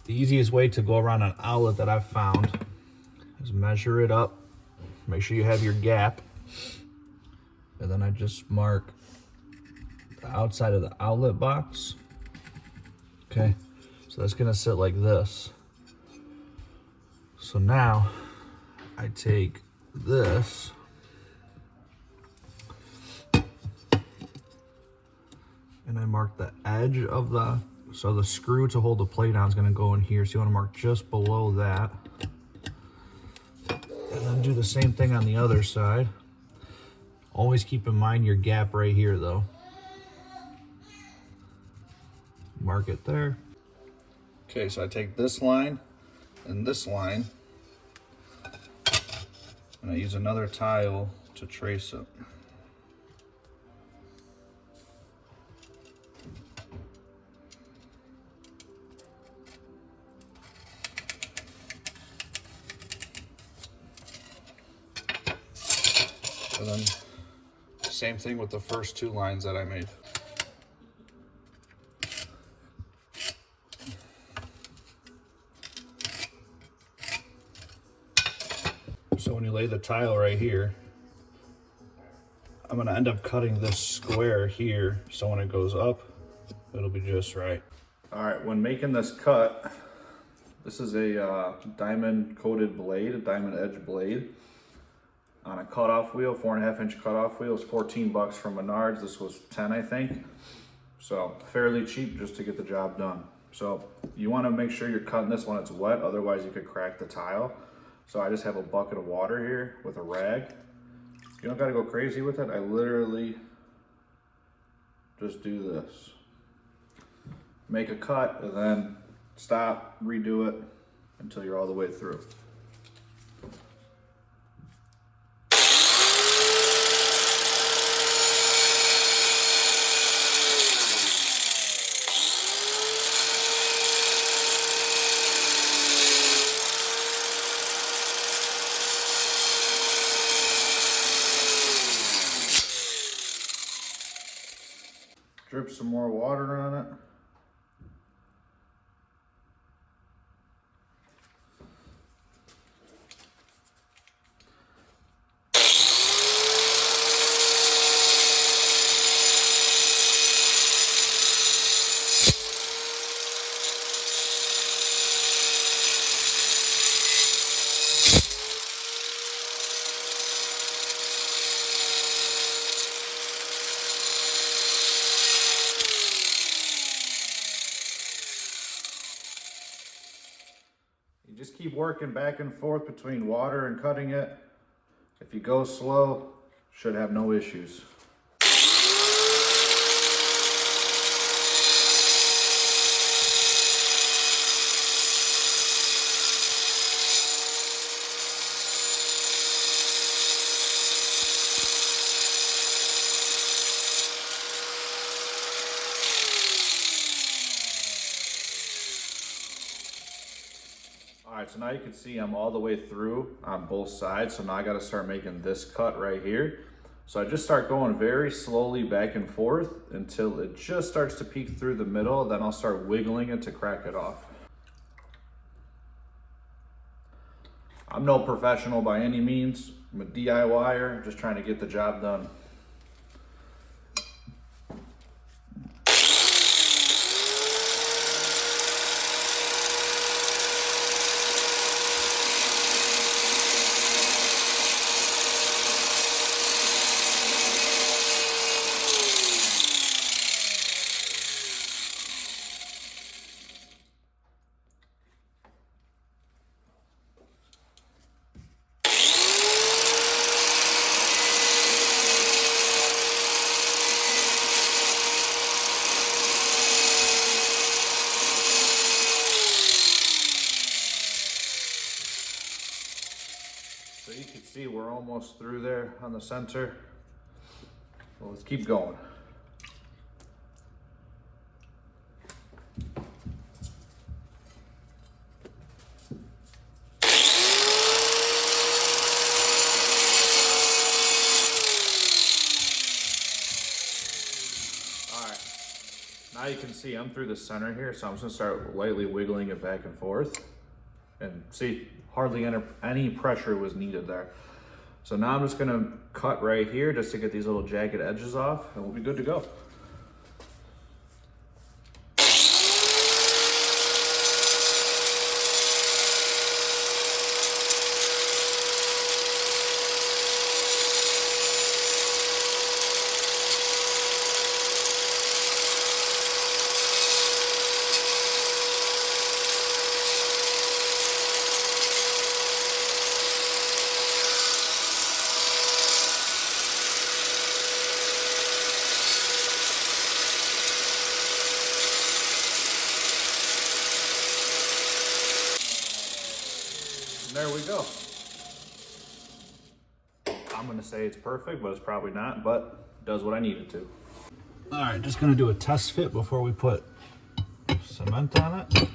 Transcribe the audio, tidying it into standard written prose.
The easiest way to go around an outlet that I've found is measure it up, make sure you have your gap, and then I just mark the outside of the outlet box. Okay, so that's gonna sit like this. So now I take this and I mark the edge of so the screw to hold the plate on is gonna go in here. So you wanna mark just below that. And then do the same thing on the other side. Always keep in mind your gap right here though. Mark it there. Okay, so I take this line and this line, and I use another tile to trace it. And then same thing with the first two lines that I made. So when you lay the tile right here, I'm gonna end up cutting this square here, so when it goes up, it'll be just right. All right, when making this cut, this is a diamond coated blade, a diamond edge blade. On a cutoff wheel, 4.5 inch cutoff wheel, is 14 bucks from Menards. This was 10, I think. So fairly cheap just to get the job done. So you wanna make sure you're cutting this when it's wet, otherwise you could crack the tile. So I just have a bucket of water here with a rag. You don't gotta go crazy with it. I literally just do this. Make a cut and then stop, redo it until you're all the way through. Drip some more water on it. You just keep working back and forth between water and cutting it. If you go slow, should have no issues. All right, so now you can see I'm all the way through on both sides. So now I got to start making this cut right here. So I just start going very slowly back and forth until it just starts to peek through the middle. Then I'll start wiggling it to crack it off. I'm no professional by any means. I'm a DIYer, just trying to get the job done. So you can see we're almost through there on the center. Well, let's keep going. All right, now Now you can see I'm through the center here, so I'm just gonna start lightly wiggling it back and forth. And see, hardly any pressure was needed there. So now I'm just gonna cut right here just to get these little jagged edges off, and we'll be good to go. There we go. I'm gonna say it's perfect, but it's probably not, but it does what I need it to. All right, just gonna do a test fit before we put cement on it.